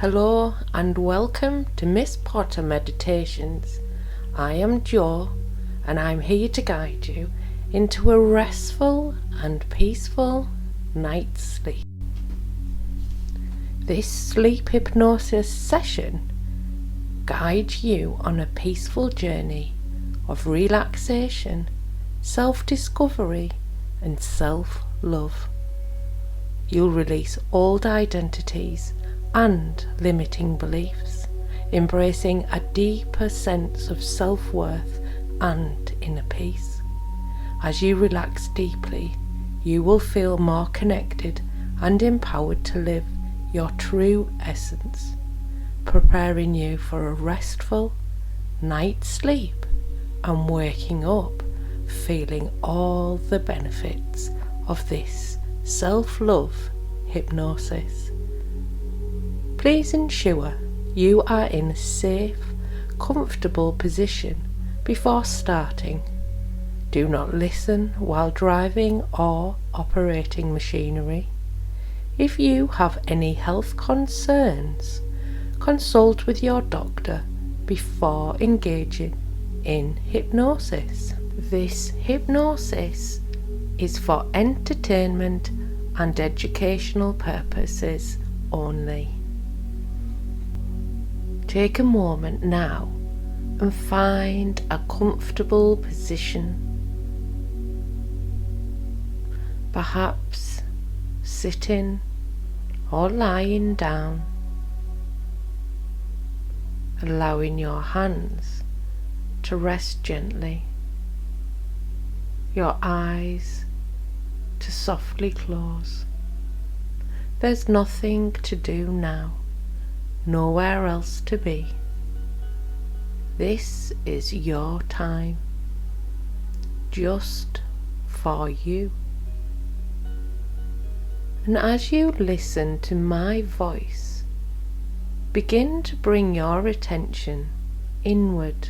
Hello and welcome to Miss Potter Meditations. I am Jo and I'm here to guide you into a restful and peaceful night's sleep. This sleep hypnosis session guides you on a peaceful journey of relaxation, self-discovery and self-love. You'll release old identities and limiting beliefs, embracing a deeper sense of self-worth and inner peace. As you relax deeply, you will feel more connected and empowered to live your true essence, preparing you for a restful night's sleep and waking up feeling all the benefits of this self-love hypnosis. Please ensure you are in a safe, comfortable position before starting. Do not listen while driving or operating machinery. If you have any health concerns, consult with your doctor before engaging in hypnosis. This hypnosis is for entertainment and educational purposes only. Take a moment now and find a comfortable position. Perhaps sitting or lying down, allowing your hands to rest gently, your eyes to softly close. There's nothing to do now, nowhere else to be. This is your time, just for you. And as you listen to my voice, begin to bring your attention inward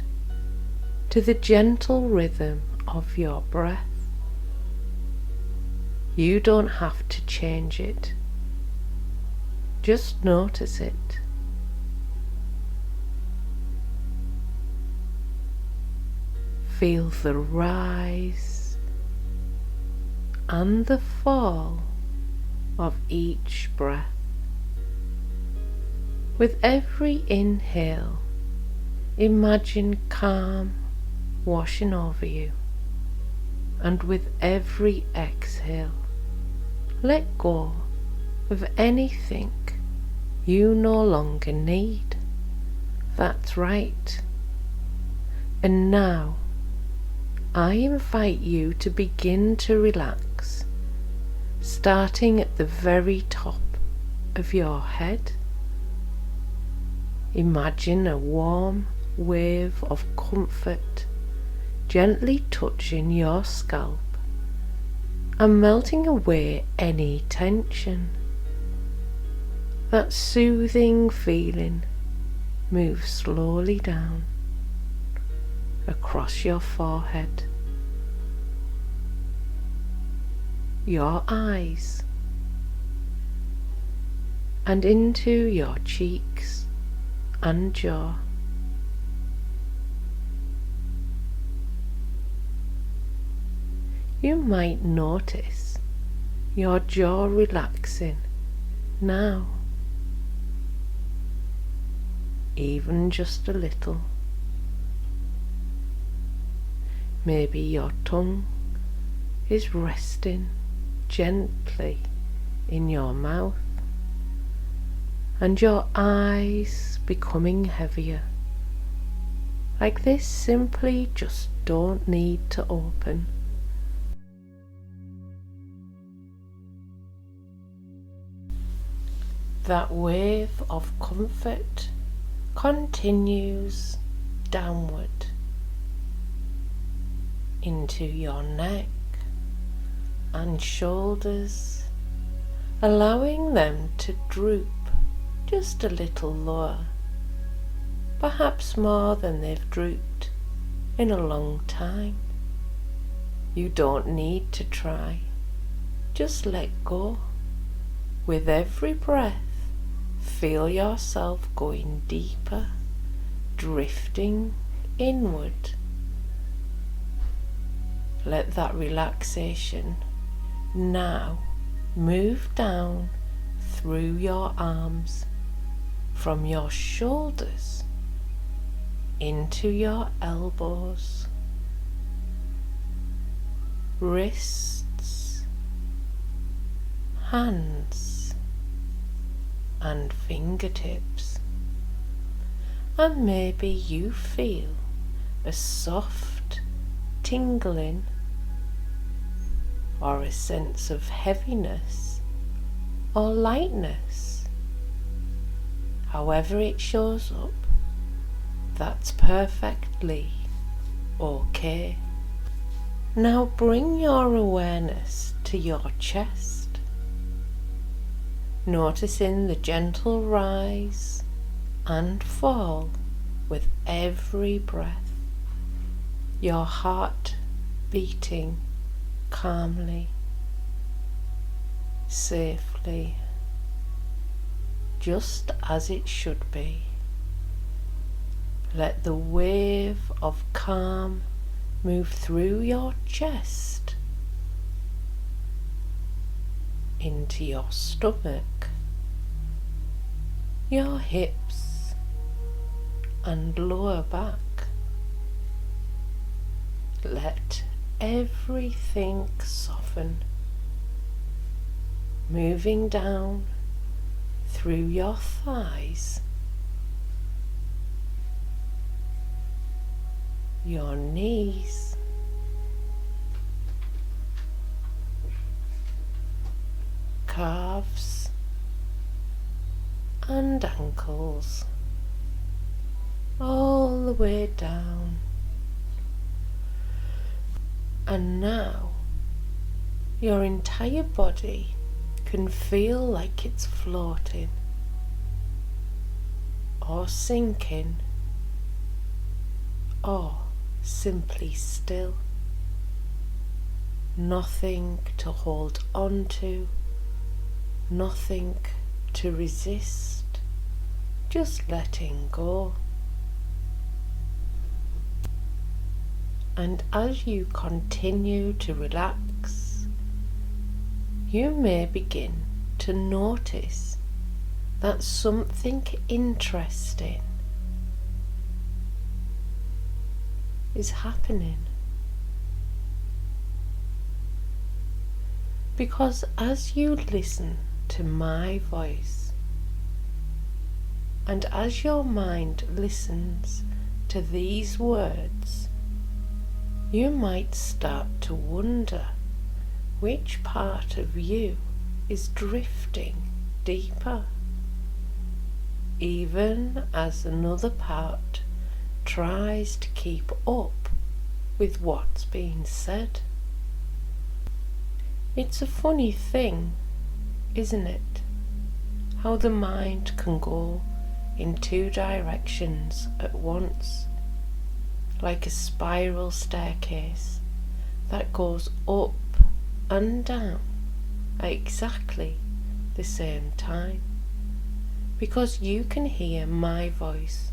to the gentle rhythm of your breath. You don't have to change it, just notice it. Feel the rise and the fall of each breath. With every inhale, imagine calm washing over you, and with every exhale, let go of anything you no longer need. That's right. And now, I invite you to begin to relax, starting at the very top of your head. Imagine a warm wave of comfort gently touching your scalp and melting away any tension. That soothing feeling moves slowly down across your forehead, your eyes, and into your cheeks and jaw. You might notice your jaw relaxing now, even just a little. Maybe your tongue is resting gently in your mouth, and your eyes becoming heavier. Like this simply just don't need to open. That wave of comfort continues downward into your neck and shoulders, allowing them to droop just a little lower, perhaps more than they've drooped in a long time. You don't need to try, just let go. With every breath, Feel yourself going deeper, drifting inward. Let that relaxation now move down through your arms, from your shoulders into your elbows, wrists, hands and fingertips. And maybe you feel a soft tingling or a sense of heaviness or lightness. However it shows up, that's perfectly okay. Now bring your awareness to your chest, noticing the gentle rise and fall with every breath, your heart beating calmly, safely, just as it should be. Let the wave of calm move through your chest into your stomach, your hips and lower back. Let everything soften, moving down through your thighs, your knees, calves and ankles, all the way down. And now your entire body can feel like it's floating or sinking or simply still. Nothing to hold on to, nothing to resist, just letting go. And as you continue to relax, you may begin to notice that something interesting is happening. Because as you listen to my voice, and as your mind listens to these words, you might start to wonder which part of you is drifting deeper, even as another part tries to keep up with what's being said. It's a funny thing, isn't it? How the mind can go in two directions at once, like a spiral staircase that goes up and down at exactly the same time. Because you can hear my voice,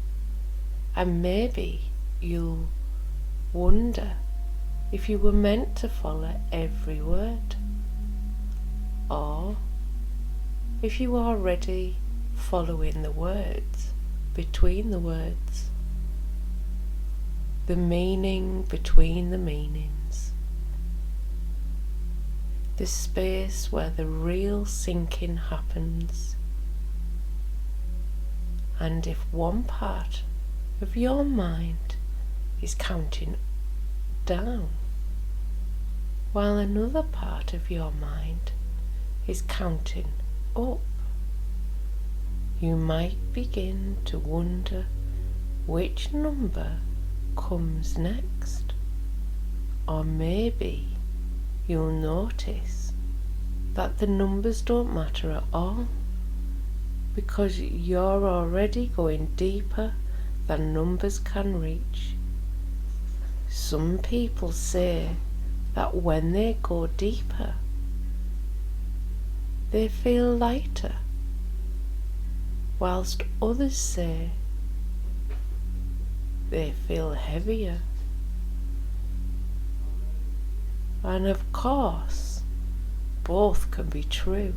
and maybe you'll wonder if you were meant to follow every word, or if you are already following the words between the words, the meaning between the meanings, the space where the real sinking happens. And if one part of your mind is counting down, while another part of your mind is counting up, you might begin to wonder which number comes next. Or maybe you'll notice that the numbers don't matter at all, because you're already going deeper than numbers can reach. Some people say that when they go deeper, they feel lighter. whilst others say they feel heavier. And of course, both can be true,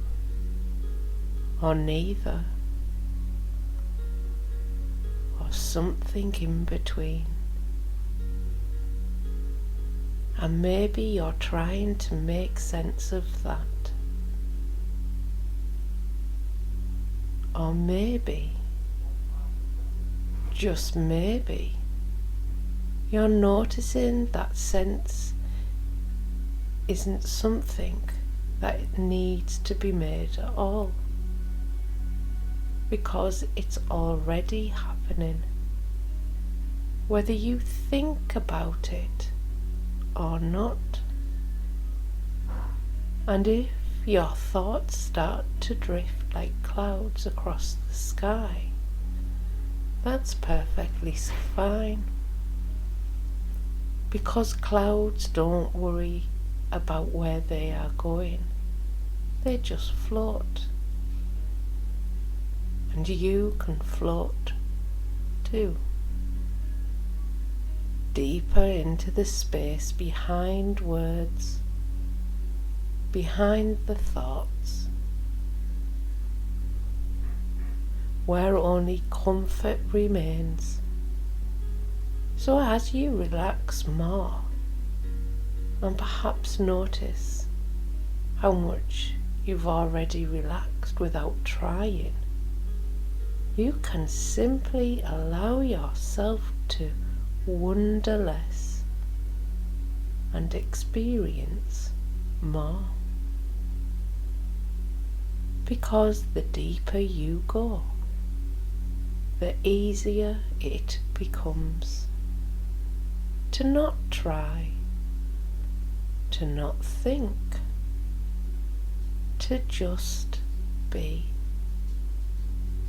or neither, or something in between. And maybe you're trying to make sense of that. Or maybe, just maybe, you're noticing that sense isn't something that needs to be made at all, because it's already happening, whether you think about it or not. And if your thoughts start to drift like clouds across the sky, that's perfectly fine, because clouds don't worry about where they are going, they just float. And you can float too, deeper into the space behind words, behind the thoughts, where only comfort remains. So as you relax more, and perhaps notice how much you've already relaxed without trying, you can simply allow yourself to wonder less and experience more. Because the deeper you go, the easier it becomes to not try, to not think, to just be.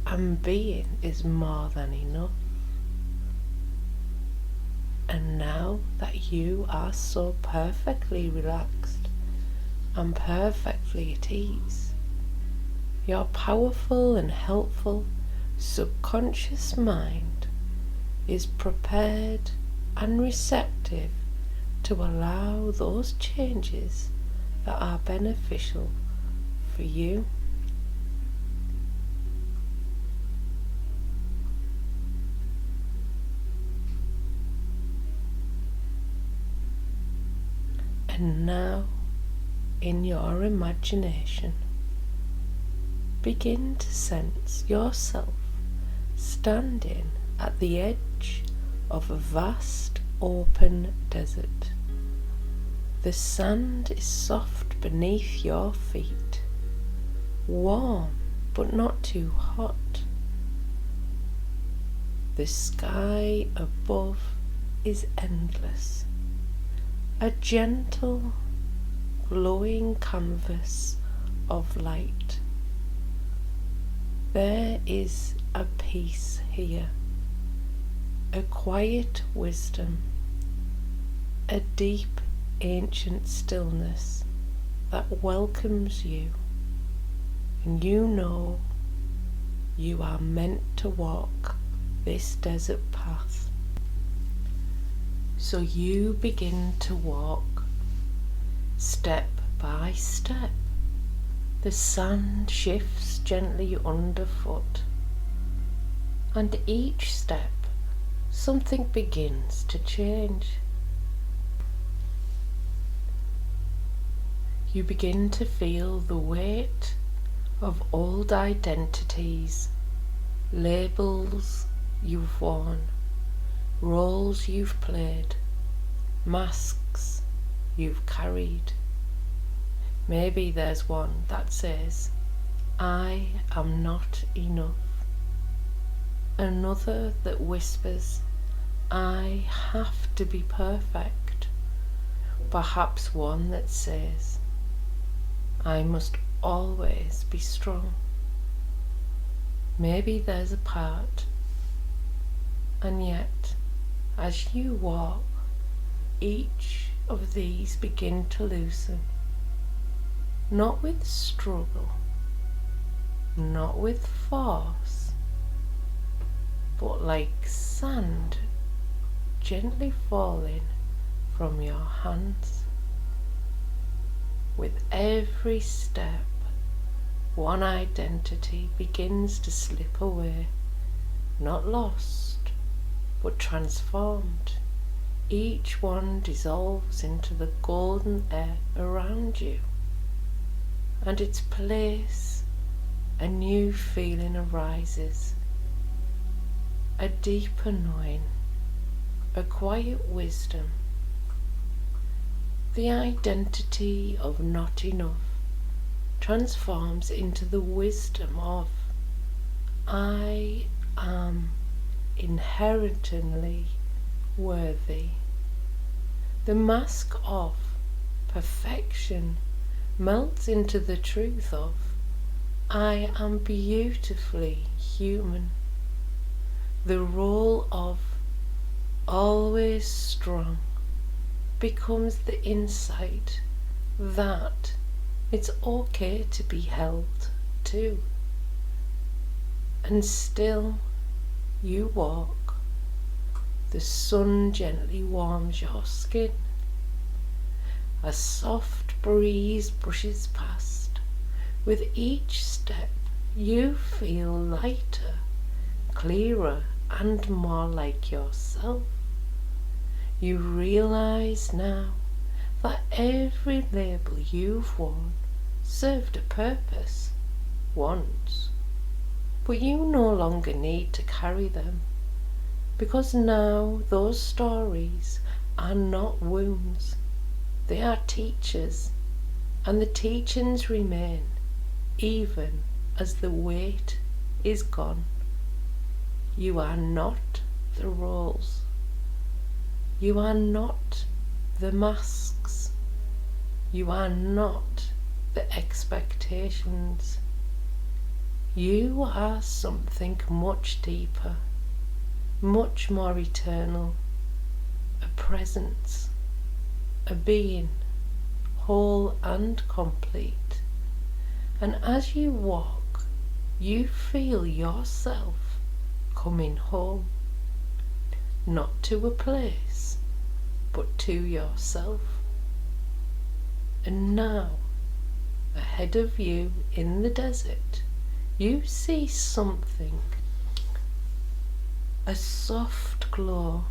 And being is more than enough. And now that you are so perfectly relaxed and perfectly at ease, your powerful and helpful subconscious mind is prepared and receptive to allow those changes that are beneficial for you. And now, in your imagination, begin to sense yourself standing at the edge of a vast open desert. The sand is soft beneath your feet, warm but not too hot. The sky above is endless, a gentle, glowing canvas of light. There is a peace here, a quiet wisdom, a deep ancient stillness that welcomes you, and you know you are meant to walk this desert path. So you begin to walk, step by step. The sand shifts gently underfoot, and each step something begins to change. You begin to feel the weight of old identities, labels you've worn, roles you've played, masks you've carried. Maybe there's one that says, I am not enough. Another that whispers, I have to be perfect. Perhaps one that says, I must always be strong. Maybe there's a part, and yet, as you walk, each of these begin to loosen. Not with struggle, not with force, but like sand gently falling from your hands. With every step, one identity begins to slip away, not lost, but transformed. Each one dissolves into the golden air around you, and its place, a new feeling arises, a deeper knowing, a quiet wisdom. The identity of not enough transforms into the wisdom of I am inherently worthy. The mask of perfection melts into the truth of I am beautifully human. The role of always strong becomes the insight that it's okay to be held too. And still you walk. The sun gently warms your skin. A soft breeze brushes past. With each step you feel lighter, clearer and more like yourself. You realize now that every label you've worn served a purpose once, but you no longer need to carry them, because now those stories are not wounds, they are teachers, and the teachings remain even as the weight is gone. You are not the roles. You are not the masks. You are not the expectations. You are something much deeper, much more eternal, a presence, a being, whole and complete. And as you walk, you feel yourself coming home, not to a place, but to yourself. And now, ahead of you in the desert, you see something, a soft glow,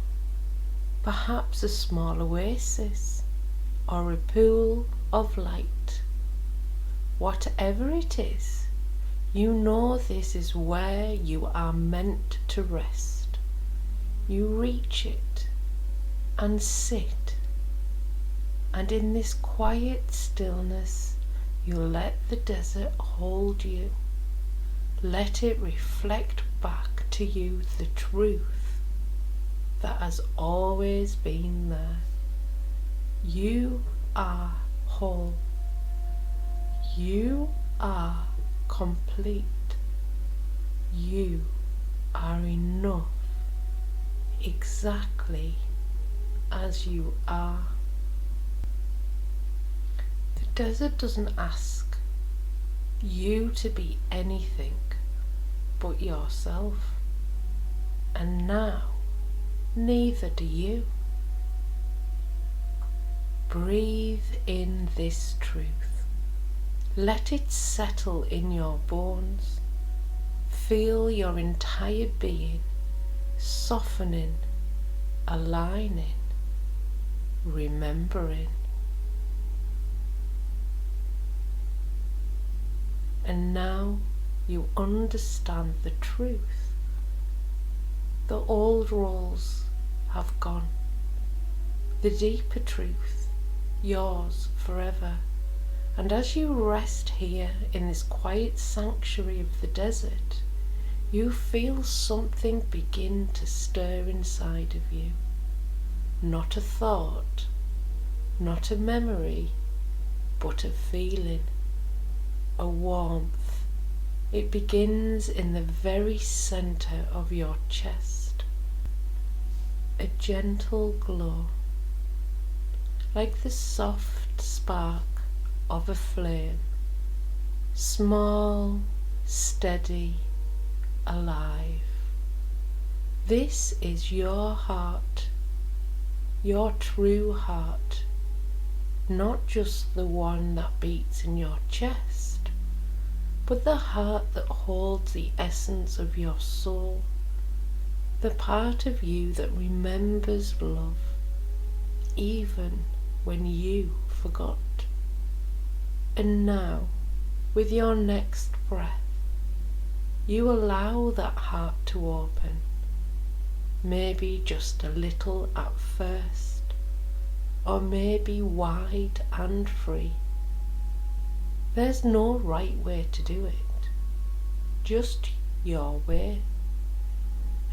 perhaps a small oasis or a pool of light. Whatever it is, you know this is where you are meant to rest. You reach it and sit, and in this quiet stillness you let the desert hold you. Let it reflect back to you the truth that has always been there. You are whole. You are complete. You are enough exactly as you are. The desert doesn't ask you to be anything but yourself, and now neither do you. Breathe in this truth. Let it settle in your bones. Feel your entire being softening, aligning, remembering. And now you understand the truth. The old roles have gone. The deeper truth, yours forever. And as you rest here in this quiet sanctuary of the desert, you feel something begin to stir inside of you. Not a thought, not a memory, but a feeling, a warmth. It begins in the very center of your chest. A gentle glow, like the soft spark of a flame, small, steady, alive. This is your heart, your true heart, not just the one that beats in your chest, but the heart that holds the essence of your soul, the part of you that remembers love, even when you forgot. And now, with your next breath, you allow that heart to open, maybe just a little at first, or maybe wide and free. There's no right way to do it, just your way.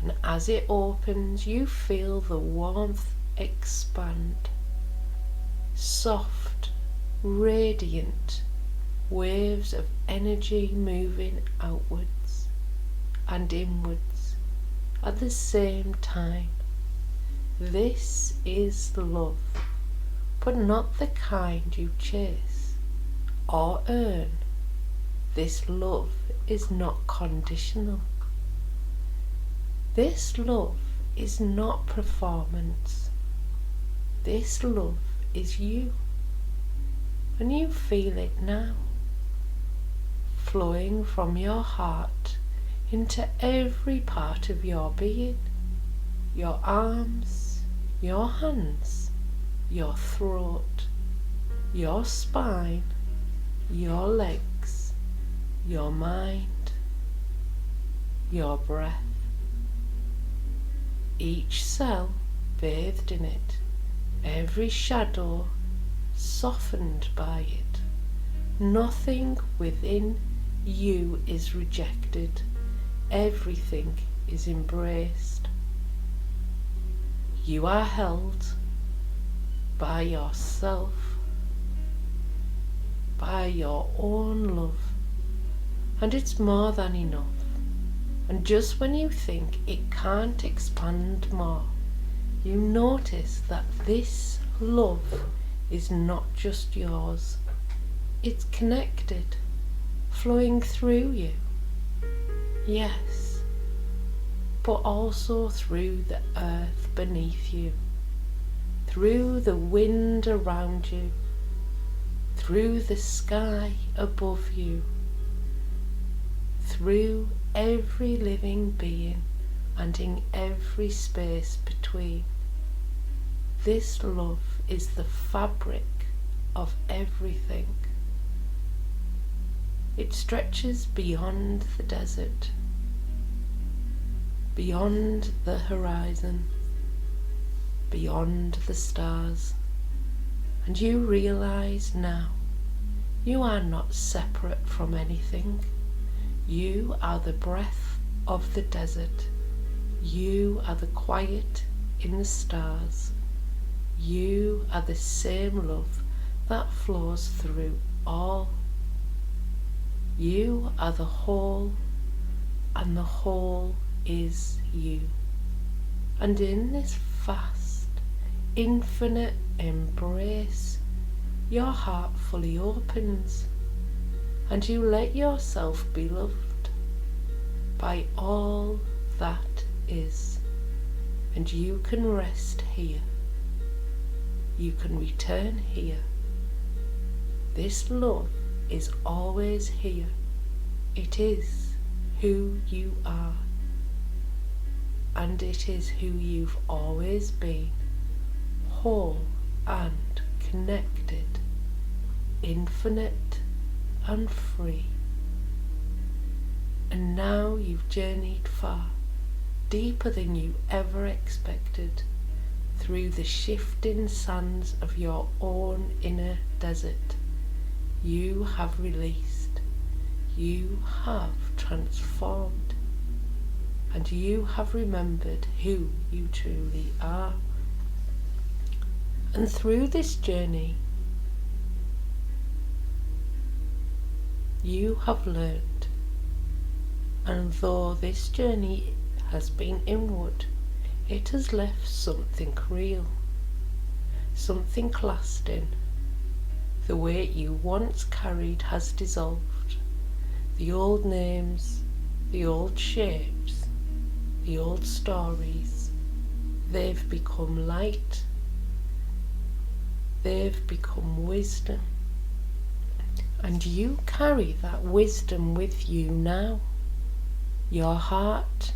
And as it opens, you feel the warmth expand, soft, radiant waves of energy moving outwards and inwards at the same time. This is love, but not the kind you chase or earn. This love is not conditional. This love is not performance. This love is you, and you feel it now, flowing from your heart into every part of your being, your arms, your hands, your throat, your spine, your legs, your mind, your breath. Each cell bathed in it, every shadow softened by it. Nothing within you is rejected. Everything is embraced. You are held by yourself, by your own love, and it's more than enough. And just when you think it can't expand more, you notice that this love is not just yours. It's connected, flowing through you. Yes, but also through the earth beneath you, through the wind around you, through the sky above you, through every living being and in every space between. This love is the fabric of everything. It stretches beyond the desert, beyond the horizon, beyond the stars, and you realize now you are not separate from anything. You are the breath of the desert. You are the quiet in the stars. You are the same love that flows through all. You are the whole, and the whole is you. And in this vast, infinite embrace, your heart fully opens, and you let yourself be loved by all that is. And you can rest here. You can return here. This love is always here. It is who you are, and it is who you've always been, whole and connected, infinite and free. And now you've journeyed far, deeper than you ever expected, through the shifting sands of your own inner desert. You have released, you have transformed, and you have remembered who you truly are. And through this journey, you have learned, and though this journey has been inward, it has left something real, something lasting. The weight you once carried has dissolved. The old names, the old shapes, the old stories, they've become light, they've become wisdom, and you carry that wisdom with you now. Your heart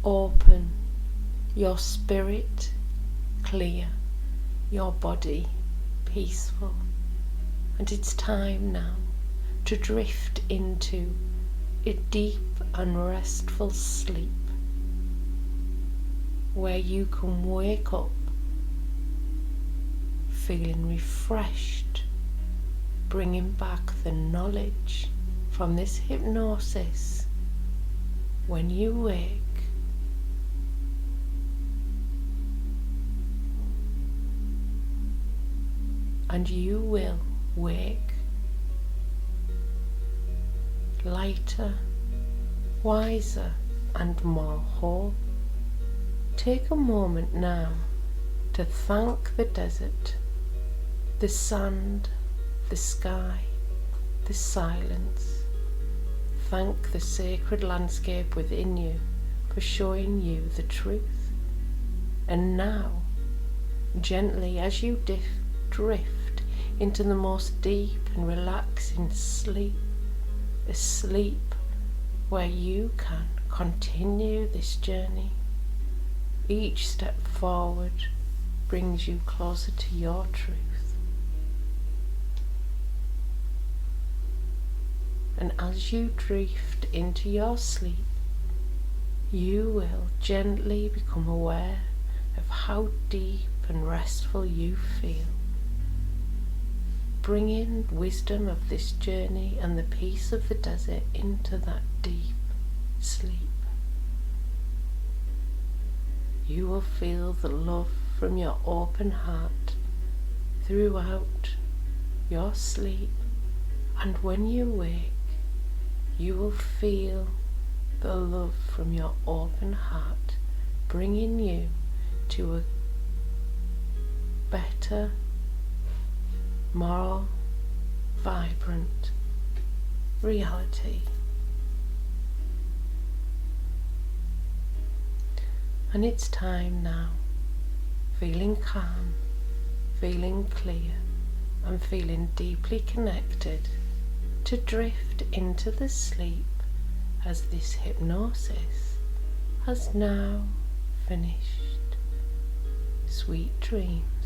open, your spirit clear, your body peaceful, and it's time now to drift into a deep and restful sleep where you can wake up feeling refreshed, bringing back the knowledge from this hypnosis. When you wake, and you will wake lighter, wiser and more whole. Take a moment now to thank the desert, the sand, the sky, the silence. Thank the sacred landscape within you for showing you the truth. And now, gently as you drift into the most deep and relaxing sleep, a sleep where you can continue this journey. Each step forward brings you closer to your truth. And as you drift into your sleep, you will gently become aware of how deep and restful you feel. Bring in wisdom of this journey and the peace of the desert into that deep sleep. You will feel the love from your open heart throughout your sleep, and when you wake, you will feel the love from your open heart bringing you to a better, more vibrant reality. And it's time now, feeling calm, feeling clear, and feeling deeply connected, to drift into the sleep as this hypnosis has now finished. Sweet dreams.